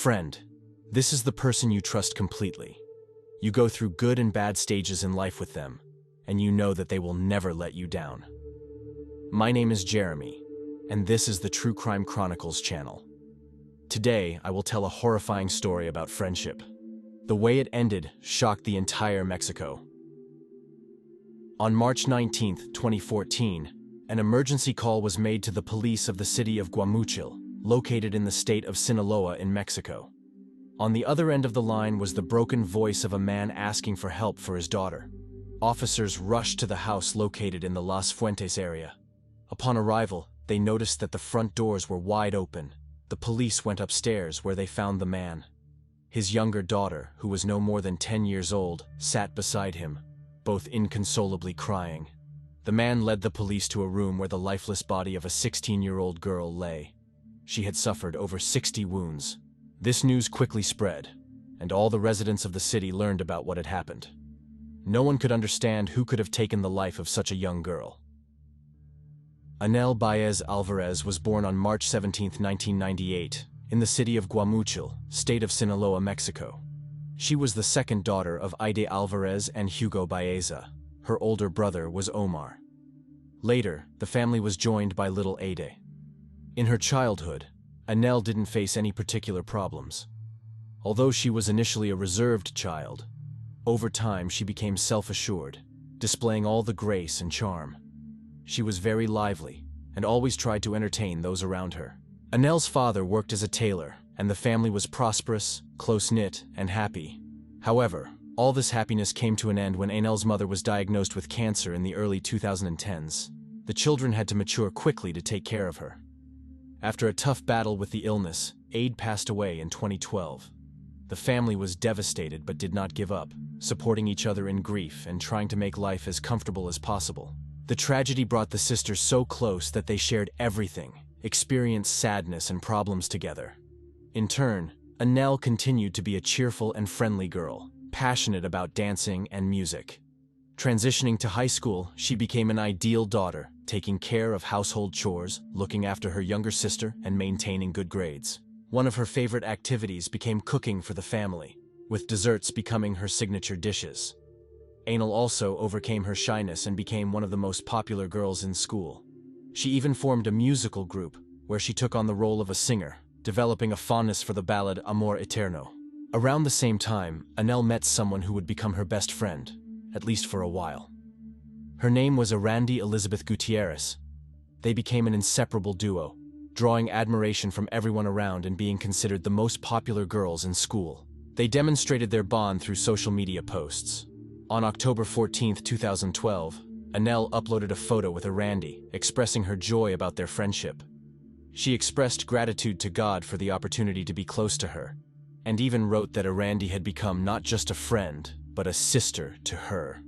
Friend, this is the person you trust completely. You go through good and bad stages in life with them, and you know that they will never let you down. My name is Jeremy, and this is the True Crime Chronicles channel. Today, I will tell a horrifying story about friendship. The way it ended shocked the entire Mexico. On March 19, 2014, an emergency call was made to the police of the city of Guamuchil, located in the state of Sinaloa in Mexico. On the other end of the line was the broken voice of a man asking for help for his daughter. Officers rushed to the house located in the Las Fuentes area. Upon arrival, they noticed that the front doors were wide open. The police went upstairs where they found the man. His younger daughter, who was no more than 10 years old, sat beside him, both inconsolably crying. The man led the police to a room where the lifeless body of a 16-year-old girl lay. She had suffered over 60 wounds. This news quickly spread, and all the residents of the city learned about what had happened. No one could understand who could have taken the life of such a young girl. Anel Baez Alvarez was born on March 17, 1998, in the city of Guamuchil, state of Sinaloa, Mexico. She was the second daughter of Aide Alvarez and Hugo Baeza. Her older brother was Omar. Later, the family was joined by little Aide. In her childhood, Anel didn't face any particular problems. Although she was initially a reserved child, over time she became self-assured, displaying all the grace and charm. She was very lively and always tried to entertain those around her. Anel's father worked as a tailor, and the family was prosperous, close-knit, and happy. However, all this happiness came to an end when Anel's mother was diagnosed with cancer in the early 2010s. The children had to mature quickly to take care of her. After a tough battle with the illness, Aide passed away in 2012. The family was devastated but did not give up, supporting each other in grief and trying to make life as comfortable as possible. The tragedy brought the sisters so close that they shared everything, experienced sadness and problems together. In turn, Anel continued to be a cheerful and friendly girl, passionate about dancing and music. Transitioning to high school, she became an ideal daughter, taking care of household chores, looking after her younger sister, and maintaining good grades. One of her favorite activities became cooking for the family, with desserts becoming her signature dishes. Anel also overcame her shyness and became one of the most popular girls in school. She even formed a musical group, where she took on the role of a singer, developing a fondness for the ballad Amor Eterno. Around the same time, Anel met someone who would become her best friend, at least for a while. Her name was Arandi Elizabeth Gutierrez. They became an inseparable duo, drawing admiration from everyone around and being considered the most popular girls in school. They demonstrated their bond through social media posts. On October 14, 2012, Anel uploaded a photo with Arandi, expressing her joy about their friendship. She expressed gratitude to God for the opportunity to be close to her, and even wrote that Arandi had become not just a friend, but a sister to her.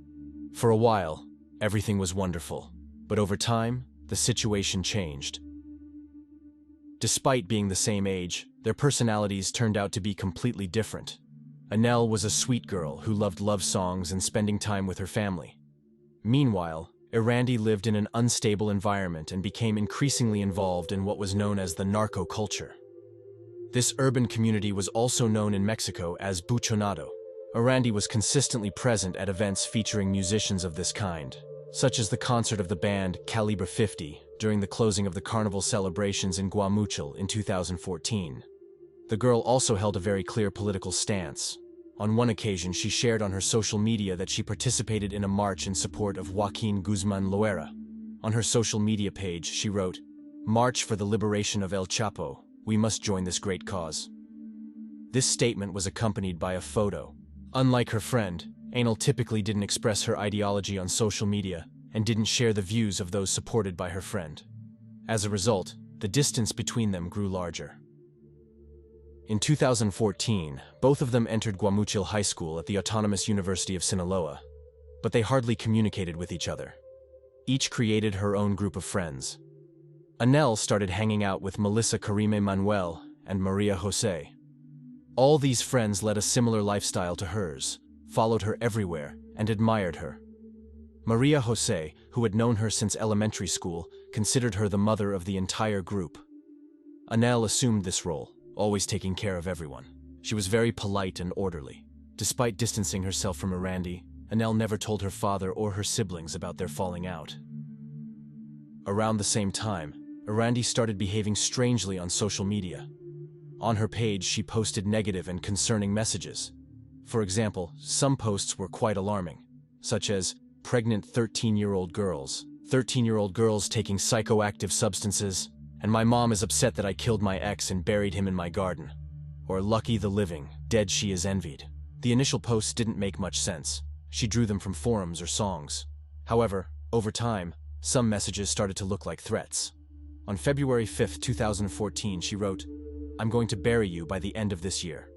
For a while, everything was wonderful, but over time, the situation changed. Despite being the same age, their personalities turned out to be completely different. Anel was a sweet girl who loved love songs and spending time with her family. Meanwhile, Arandi lived in an unstable environment and became increasingly involved in what was known as the narco culture. This urban community was also known in Mexico as buchonado. Arandi was consistently present at events featuring musicians of this kind, such as the concert of the band Calibre 50 during the closing of the carnival celebrations in Guamuchil in 2014. The girl also held a very clear political stance. On one occasion, she shared on her social media that she participated in a march in support of Joaquin Guzman Loera. On her social media page, she wrote, "March for the liberation of El Chapo. We must join this great cause." This statement was accompanied by a photo. Unlike her friend, Anel typically didn't express her ideology on social media and didn't share the views of those supported by her friend. As a result, the distance between them grew larger. In 2014, both of them entered Guamuchil High School at the Autonomous University of Sinaloa, but they hardly communicated with each other. Each created her own group of friends. Anel started hanging out with Melissa Karime Manuel and Maria Jose. All these friends led a similar lifestyle to hers, followed her everywhere, and admired her. Maria Jose, who had known her since elementary school, considered her the mother of the entire group. Anel assumed this role, always taking care of everyone. She was very polite and orderly. Despite distancing herself from Arandi, Anel never told her father or her siblings about their falling out. Around the same time, Arandi started behaving strangely on social media. On her page, she posted negative and concerning messages. For example, some posts were quite alarming, such as pregnant 13-year-old girls taking psychoactive substances, and my mom is upset that I killed my ex and buried him in my garden. Or lucky the living, dead she is envied. The initial posts didn't make much sense. She drew them from forums or songs. However, over time, some messages started to look like threats. On February 5, 2014, she wrote, "I'm going to bury you by the end of this year."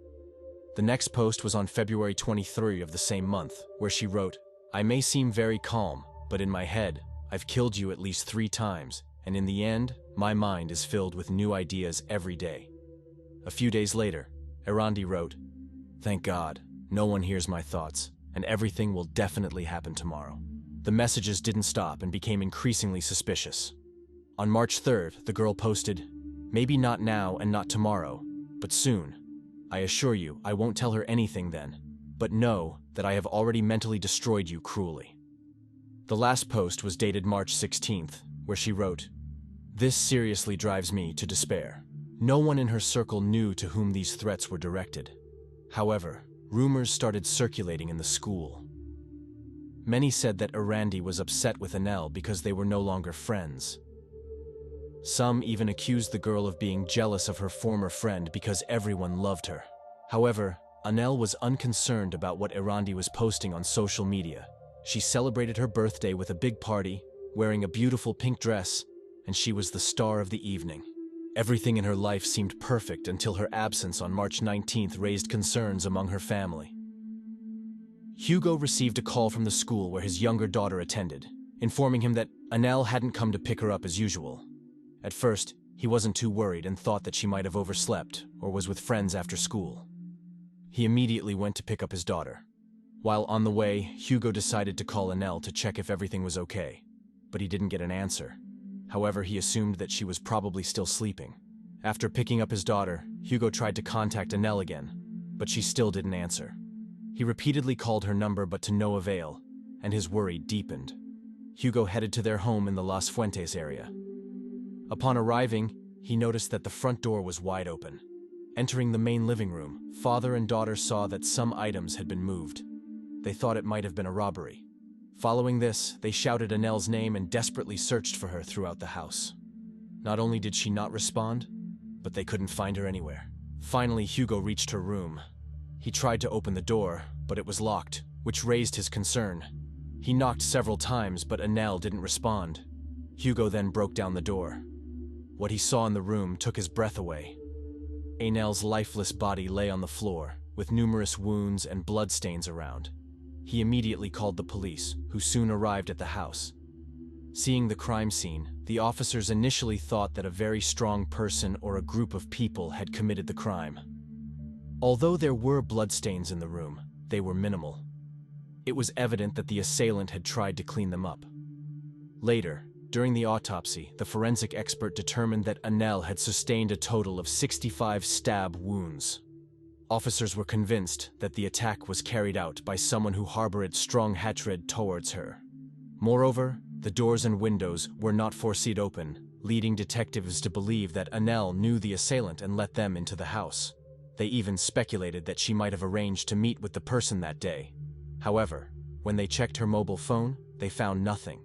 The next post was on February 23 of the same month, where she wrote, "I may seem very calm, but in my head, I've killed you at least 3 times, and in the end, my mind is filled with new ideas every day." A few days later, Arandi wrote, "Thank God, no one hears my thoughts, and everything will definitely happen tomorrow." The messages didn't stop and became increasingly suspicious. On March 3rd, the girl posted, "Maybe not now and not tomorrow, but soon. I assure you, I won't tell her anything then, but know that I have already mentally destroyed you cruelly." The last post was dated March 16th, where she wrote, "This seriously drives me to despair." No one in her circle knew to whom these threats were directed. However, rumors started circulating in the school. Many said that Arandi was upset with Anel because they were no longer friends. Some even accused the girl of being jealous of her former friend because everyone loved her. However, Anel was unconcerned about what Arandi was posting on social media. She celebrated her birthday with a big party, wearing a beautiful pink dress, and she was the star of the evening. Everything in her life seemed perfect until her absence on March 19th raised concerns among her family. Hugo received a call from the school where his younger daughter attended, informing him that Anel hadn't come to pick her up as usual. At first, he wasn't too worried and thought that she might have overslept or was with friends after school. He immediately went to pick up his daughter. While on the way, Hugo decided to call Anel to check if everything was okay, but he didn't get an answer. However, he assumed that she was probably still sleeping. After picking up his daughter, Hugo tried to contact Anel again, but she still didn't answer. He repeatedly called her number but to no avail, and his worry deepened. Hugo headed to their home in the Las Fuentes area. Upon arriving, he noticed that the front door was wide open. Entering the main living room, father and daughter saw that some items had been moved. They thought it might have been a robbery. Following this, they shouted Anel's name and desperately searched for her throughout the house. Not only did she not respond, but they couldn't find her anywhere. Finally, Hugo reached her room. He tried to open the door, but it was locked, which raised his concern. He knocked several times, but Anel didn't respond. Hugo then broke down the door. What he saw in the room took his breath away. Anel's lifeless body lay on the floor, with numerous wounds and bloodstains around. He immediately called the police, who soon arrived at the house. Seeing the crime scene, the officers initially thought that a very strong person or a group of people had committed the crime. Although there were bloodstains in the room, they were minimal. It was evident that the assailant had tried to clean them up. Later, during the autopsy, the forensic expert determined that Anel had sustained a total of 65 stab wounds. Officers were convinced that the attack was carried out by someone who harbored strong hatred towards her. Moreover, the doors and windows were not forced open, leading detectives to believe that Anel knew the assailant and let them into the house. They even speculated that she might have arranged to meet with the person that day. However, when they checked her mobile phone, they found nothing.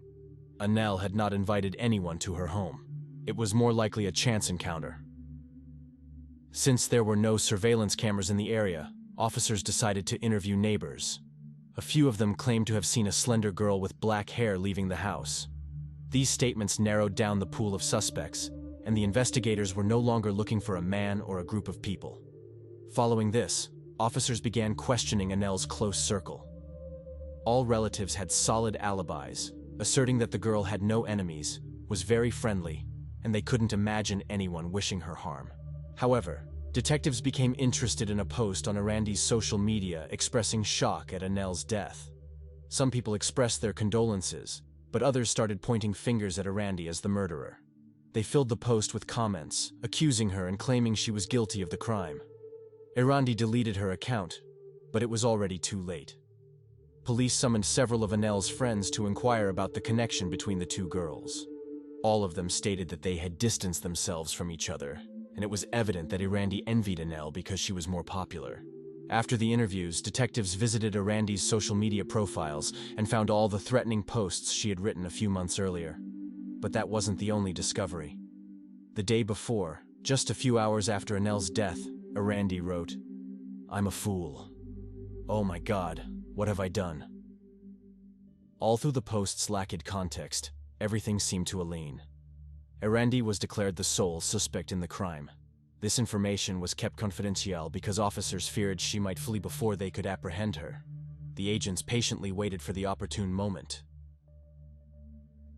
Anel had not invited anyone to her home. It was more likely a chance encounter. Since there were no surveillance cameras in the area, officers decided to interview neighbors. A few of them claimed to have seen a slender girl with black hair leaving the house. These statements narrowed down the pool of suspects, and the investigators were no longer looking for a man or a group of people. Following this, officers began questioning Anel's close circle. All relatives had solid alibis, asserting that the girl had no enemies, was very friendly, and they couldn't imagine anyone wishing her harm. However, detectives became interested in a post on Arandi's social media expressing shock at Anel's death. Some people expressed their condolences, but others started pointing fingers at Arandi as the murderer. They filled the post with comments, accusing her and claiming she was guilty of the crime. Erandi deleted her account, but it was already too late. Police summoned several of Anel's friends to inquire about the connection between the two girls. All of them stated that they had distanced themselves from each other, and it was evident that Erandi envied Anel because she was more popular. After the interviews, detectives visited Erandi's social media profiles and found all the threatening posts she had written a few months earlier. But that wasn't the only discovery. The day before, just a few hours after Anel's death, Erandi wrote, "I'm a fool. Oh my God, what have I done?" All through the post's lacked context, everything seemed to align. Erandi was declared the sole suspect in the crime. This information was kept confidential because officers feared she might flee before they could apprehend her. The agents patiently waited for the opportune moment.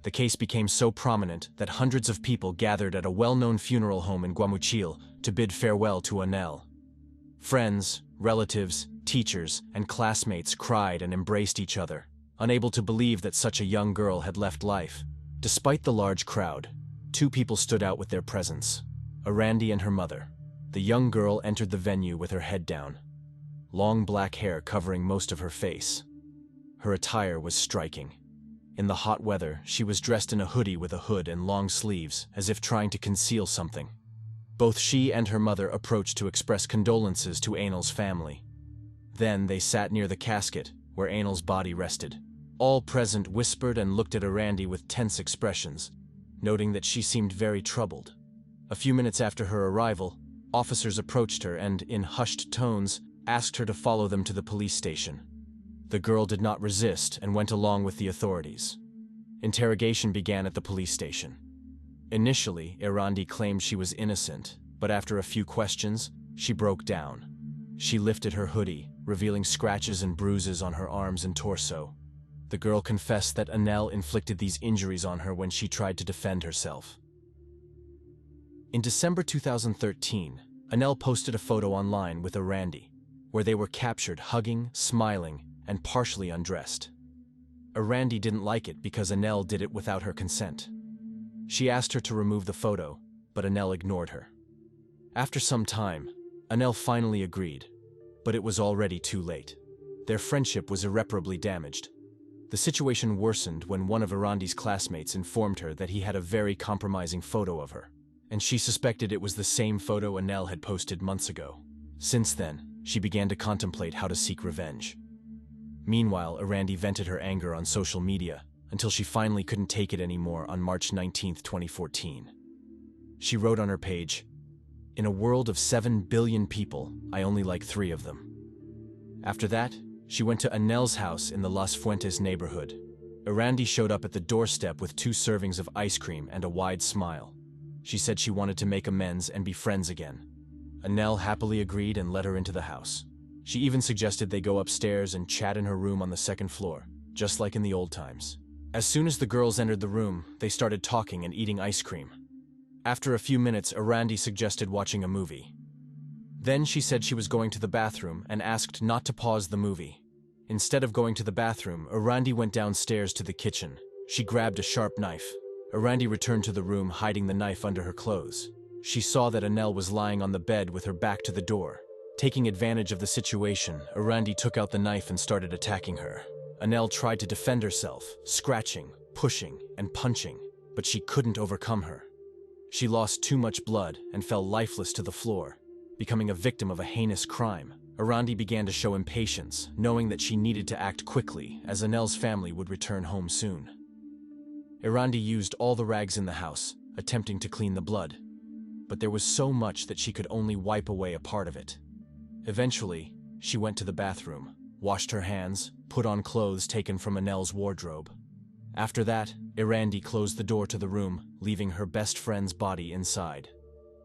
The case became so prominent that hundreds of people gathered at a well-known funeral home in Guamuchil to bid farewell to Anel. Friends, relatives, teachers, and classmates cried and embraced each other, unable to believe that such a young girl had left life. Despite the large crowd, two people stood out with their presence: Erandi and her mother. The young girl entered the venue with her head down, long black hair covering most of her face. Her attire was striking. In the hot weather, she was dressed in a hoodie with a hood and long sleeves, as if trying to conceal something. Both she and her mother approached to express condolences to Anel's family. Then they sat near the casket, where Anel's body rested. All present whispered and looked at Erandi with tense expressions, noting that she seemed very troubled. A few minutes after her arrival, officers approached her and, in hushed tones, asked her to follow them to the police station. The girl did not resist and went along with the authorities. Interrogation began at the police station. Initially, Erandi claimed she was innocent, but after a few questions, she broke down. She lifted her hoodie, revealing scratches and bruises on her arms and torso. The girl confessed that Anel inflicted these injuries on her when she tried to defend herself. In December 2013, Anel posted a photo online with Erandi, where they were captured hugging, smiling, and partially undressed. Erandi didn't like it because Anel did it without her consent. She asked her to remove the photo, but Anel ignored her. After some time, Anel finally agreed, but it was already too late. Their friendship was irreparably damaged. The situation worsened when one of Erandi's classmates informed her that he had a very compromising photo of her, and she suspected it was the same photo Anel had posted months ago. Since then, she began to contemplate how to seek revenge. Meanwhile, Erandi vented her anger on social media until she finally couldn't take it anymore on March 19, 2014. She wrote on her page, "In a world of 7 billion people, I only like 3 of them." After that, she went to Anel's house in the Las Fuentes neighborhood. Erandi showed up at the doorstep with 2 servings of ice cream and a wide smile. She said she wanted to make amends and be friends again. Anel happily agreed and let her into the house. She even suggested they go upstairs and chat in her room on the 2nd floor, just like in the old times. As soon as the girls entered the room, they started talking and eating ice cream. After a few minutes, Erandi suggested watching a movie. Then she said she was going to the bathroom and asked not to pause the movie. Instead of going to the bathroom, Erandi went downstairs to the kitchen. She grabbed a sharp knife. Erandi returned to the room, hiding the knife under her clothes. She saw that Anel was lying on the bed with her back to the door. Taking advantage of the situation, Erandi took out the knife and started attacking her. Anel tried to defend herself, scratching, pushing, and punching, but she couldn't overcome her. She lost too much blood and fell lifeless to the floor, becoming a victim of a heinous crime. Erandi began to show impatience, knowing that she needed to act quickly, as Anel's family would return home soon. Erandi used all the rags in the house, attempting to clean the blood, but there was so much that she could only wipe away a part of it. Eventually, she went to the bathroom, washed her hands, put on clothes taken from Anel's wardrobe. After that, Erandi closed the door to the room, leaving her best friend's body inside.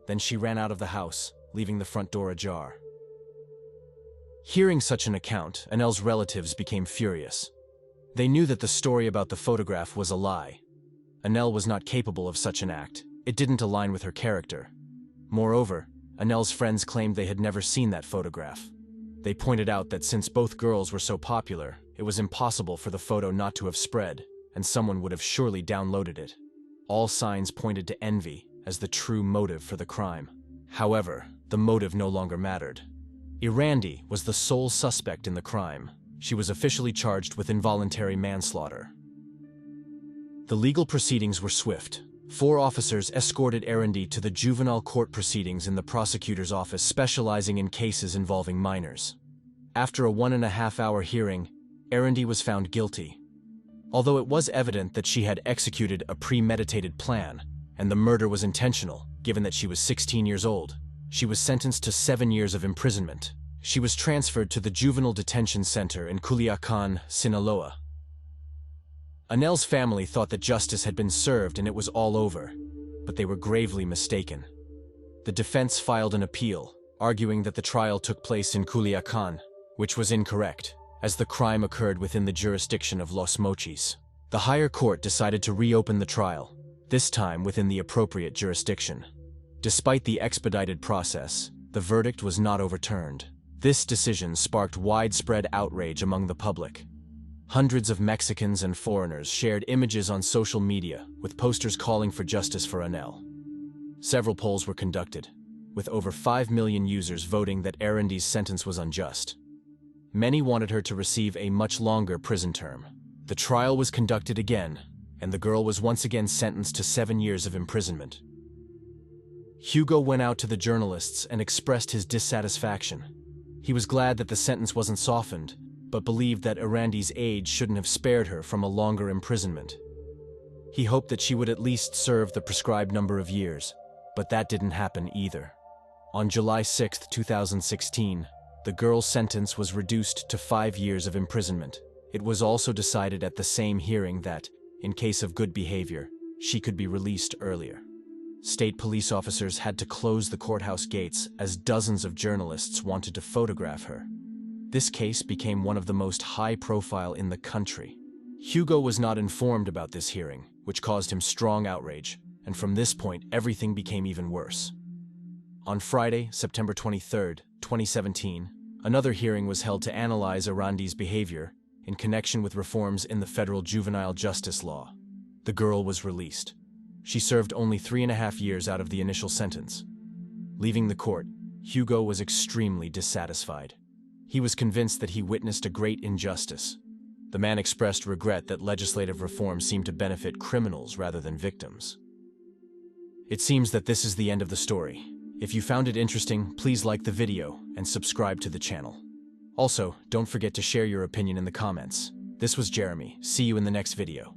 Then she ran out of the house, leaving the front door ajar. Hearing such an account, Anel's relatives became furious. They knew that the story about the photograph was a lie. Anel was not capable of such an act. It didn't align with her character. Moreover, Anel's friends claimed they had never seen that photograph. They pointed out that since both girls were so popular, it was impossible for the photo not to have spread, and someone would have surely downloaded it. All signs pointed to envy as the true motive for the crime. However, the motive no longer mattered. Irandi was the sole suspect in the crime. She was officially charged with involuntary manslaughter. The legal proceedings were swift. 4 officers escorted Irandi to the juvenile court proceedings in the prosecutor's office specializing in cases involving minors. After a 1.5-hour hearing, Irandi was found guilty. Although it was evident that she had executed a premeditated plan, and the murder was intentional, given that she was 16 years old, she was sentenced to 7 years of imprisonment. She was transferred to the Juvenile Detention Center in Culiacan, Sinaloa. Anel's family thought that justice had been served and it was all over, but they were gravely mistaken. The defense filed an appeal, arguing that the trial took place in Culiacan, which was incorrect, as the crime occurred within the jurisdiction of Los Mochis. The higher court decided to reopen the trial, this time within the appropriate jurisdiction. Despite the expedited process, the verdict was not overturned. This decision sparked widespread outrage among the public. Hundreds of Mexicans and foreigners shared images on social media, with posters calling for justice for Anel. Several polls were conducted, with over 5 million users voting that Irandi's sentence was unjust. Many wanted her to receive a much longer prison term. The trial was conducted again, and the girl was once again sentenced to 7 years of imprisonment. Hugo went out to the journalists and expressed his dissatisfaction. He was glad that the sentence wasn't softened, but believed that Irandi's age shouldn't have spared her from a longer imprisonment. He hoped that she would at least serve the prescribed number of years, but that didn't happen either. On July 6, 2016, the girl's sentence was reduced to 5 years of imprisonment. It was also decided at the same hearing that, in case of good behavior, she could be released earlier. State police officers had to close the courthouse gates as dozens of journalists wanted to photograph her. This case became one of the most high-profile in the country. Hugo was not informed about this hearing, which caused him strong outrage, and from this point everything became even worse. On Friday, September 23, 2017, another hearing was held to analyze Irandi's behavior in connection with reforms in the federal juvenile justice law. The girl was released. She served only 3.5 years out of the initial sentence. Leaving the court, Hugo was extremely dissatisfied. He was convinced that he witnessed a great injustice. The man expressed regret that legislative reform seemed to benefit criminals rather than victims. It seems that this is the end of the story. If you found it interesting, please like the video and subscribe to the channel. Also, don't forget to share your opinion in the comments. This was Jeremy. See you in the next video.